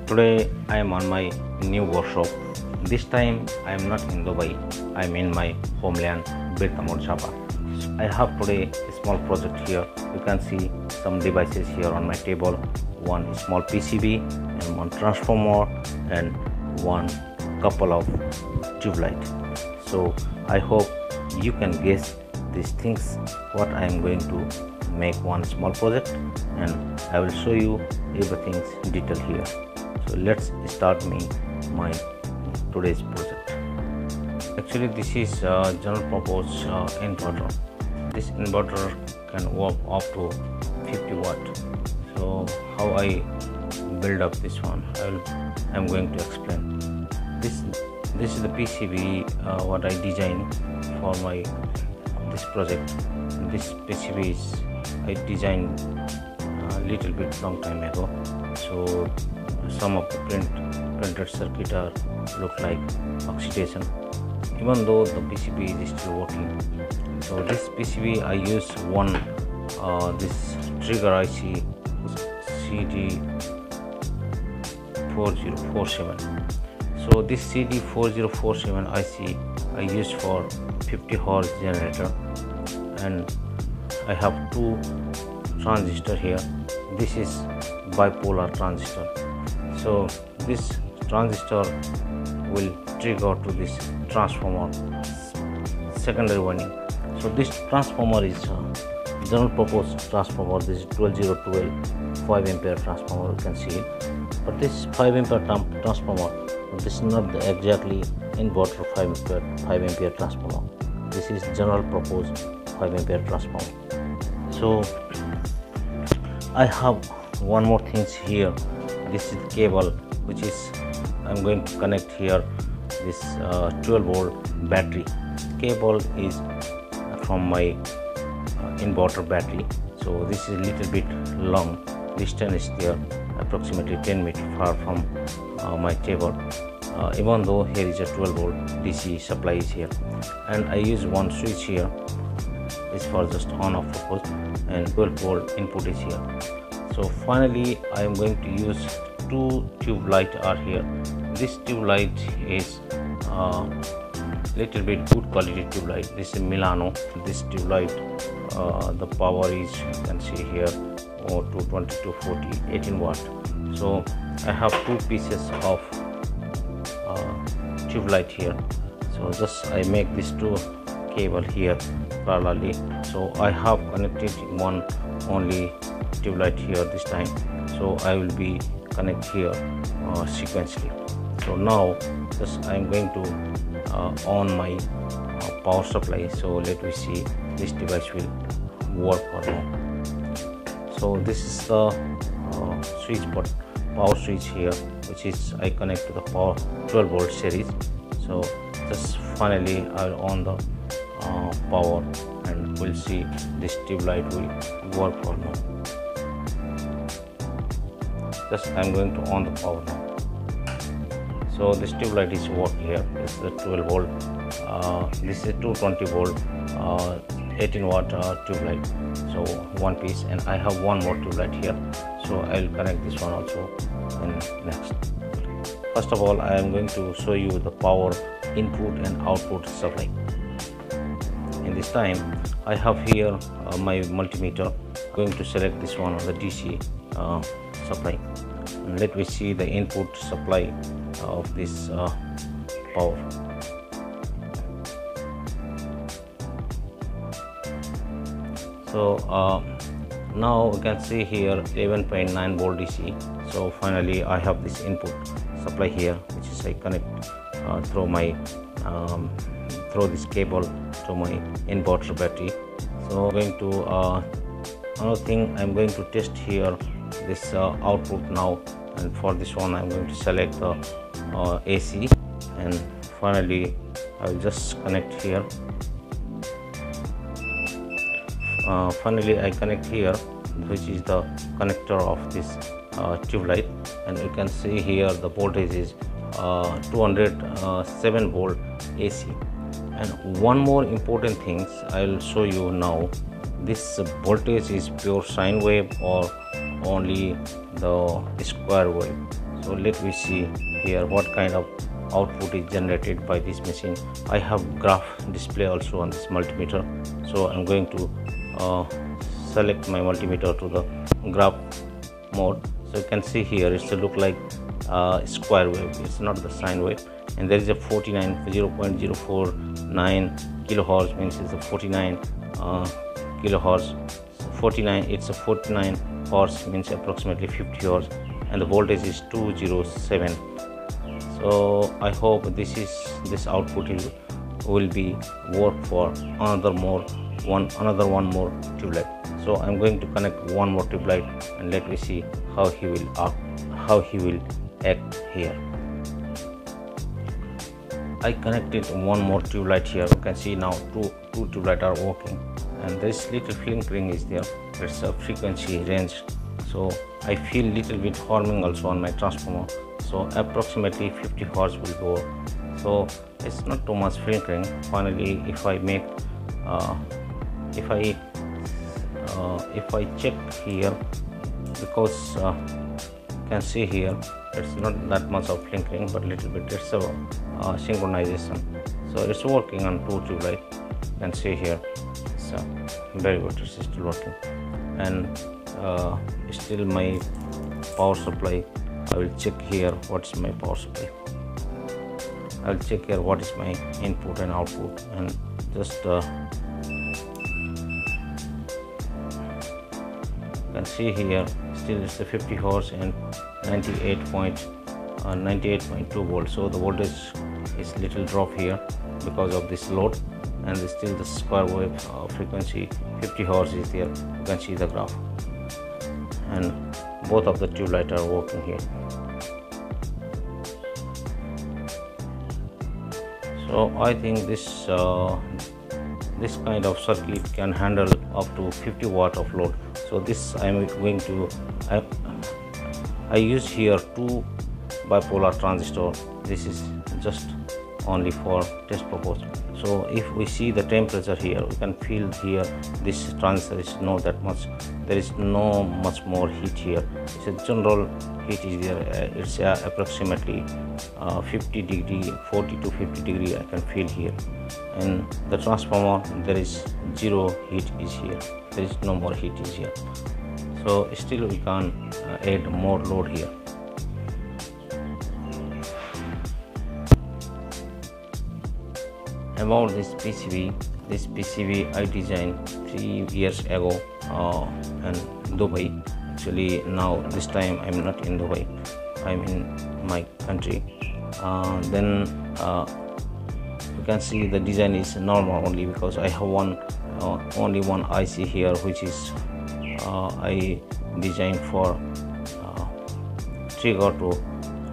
Today I am on my new workshop. This time I am not in Dubai, I am in my homeland, Birtamod, Java. I have today a small project here. You can see some devices here on my table. One small PCB and one transformer and one couple of tube light. So I hope you can guess these things what I am going to make one small project, and I will show you everything in detail here. So let's start my today's project. Actually this is general purpose inverter. This inverter can work up to 50 watt. So how I build up this one, I'm going to explain. This is the PCB what I designed for this project. This PCB is I designed a little bit long time ago. So some of the printed circuit are look like oxidation, even though the PCB is still working. So this PCB I use one this trigger IC CD4047. So this CD4047 IC I use for 50 Hz generator, and I have two transistor here. This is bipolar transistor. So this transistor will trigger to this transformer secondary winding. So this transformer is general purpose transformer. This is 12012 5 ampere transformer, you can see it. But this 5 ampere transformer, this is not the exactly inverter 5 ampere transformer. This is general purpose 5 ampere transformer. So I have one more things here. This is the cable which is I'm going to connect here. This 12 volt battery cable is from my inverter battery. So this is a little bit long. Distance is there approximately 10 meters far from my table. Even though here is a 12 volt DC supply is here, and I use one switch here. Is for just on off purpose, and 12 volt input is here. So finally I am going to use two tube light are here. This tube light is little bit good quality tube light. This is Milano. This tube light the power is, you can see here, 220 to 40 18 watt. So I have two pieces of tube light here. So just I make these two cable here parallelly. So I have connected one only tube light here this time. So I will be connect here sequentially. So now just I am going to on my power supply. So let me see this device will work or not. So this is the switch, but power switch here, which is I connect to the power 12 volt series. So just finally I will on the power, and we'll see this tube light will work or not. Just I'm going to on the power now. So this tube light is work here. This is the 12 volt. This is 220 volt 18 watt tube light. So one piece, and I have one more tube light here. So I will connect this one also in next. First of all, I am going to show you the power input and output supply. In this time I have here my multimeter. I'm going to select this one on the DC supply, and let me see the input supply of this power. So now you can see here 11.9 volt DC. So finally I have this input supply here, which is I connect through my through this cable to my inverter battery. So I'm going to another thing, I'm going to test here this output now, and for this one I'm going to select the AC, and finally I will just connect here. Finally I connect here, which is the connector of this tube light, and you can see here the voltage is 207 volt AC. And one more important thing I will show you now. This voltage is pure sine wave or only the square wave. So let me see here what kind of output is generated by this machine. I have graph display also on this multimeter, so I'm going to select my multimeter to the graph mode. So you can see here it's to look like square wave, it's not the sine wave, and there is a 0.049 kilohertz, means it's a 49 kilohertz. 49, it's a 49 hertz, means approximately 50 hertz, and the voltage is 207. So I hope this output will be work for another one more tube light. So I'm going to connect one more tube light, and let me see how he will act here. I connected one more tube light here. You can see now two tube light are working, and this little flickering is there. It's a frequency range, so I feel little bit harming also on my transformer. So approximately 50 hertz will go, so it's not too much flickering. Finally, if I make if I check here, because you can see here it's not that much of flickering, but little bit. It's a synchronization, so it's working on two tube light. You can see here, so very good, it's still working. And still my power supply, I will check here what's my power supply. I will check here what is my input and output, and just you can see here still it's the 50 hertz and 98.2 volts. So the voltage is little drop here because of this load, and still the square wave frequency 50 hertz is there. You can see the graph, and both of the tube light are working here. So I think this kind of circuit can handle up to 50 watt of load. So this I am going to I use here two bipolar transistor. This is just only for test purpose. So if we see the temperature here, we can feel here this transistor is not that much, there is no much more heat here. It's a general heat is there. It's approximately 50 degree, 40 to 50 degree I can feel here. And the transformer, there is zero heat is here, there is no more heat is here. So still we can add more load here. About this PCB I designed 3 years ago in Dubai. Actually now this time I'm not in Dubai, I'm in my country. Then you can see the design is normal only, because I have only one IC here, which is I designed for trigger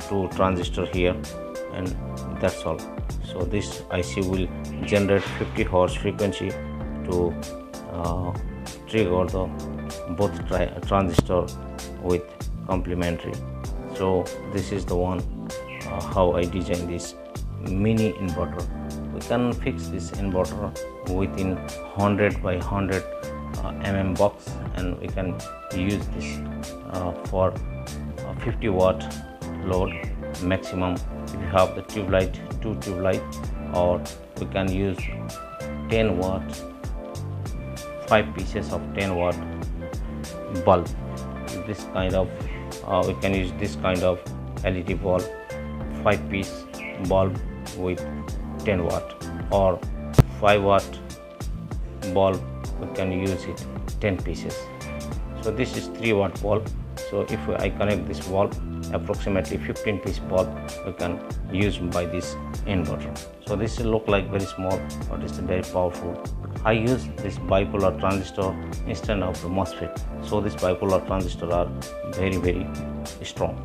to transistor here, and that's all. So this IC will generate 50 hertz frequency to trigger the both transistor with complementary. So this is the one how I designed this mini inverter. We can fix this inverter within 100 by 100 mm box, and we can use this for 50 watt load maximum. If you have the tube light, 2 tube light, or we can use 10 watt, 5 pieces of 10 watt bulb. This kind of we can use this kind of LED bulb, 5 piece bulb with 10 watt, or 5 watt bulb, we can use it 10 pieces. So this is 3 watt bulb. So if I connect this bulb, approximately 15 piece bulb we can use by this inverter. So this will look like very small, but it's very powerful. I use this bipolar transistor instead of the MOSFET. So this bipolar transistor are very strong.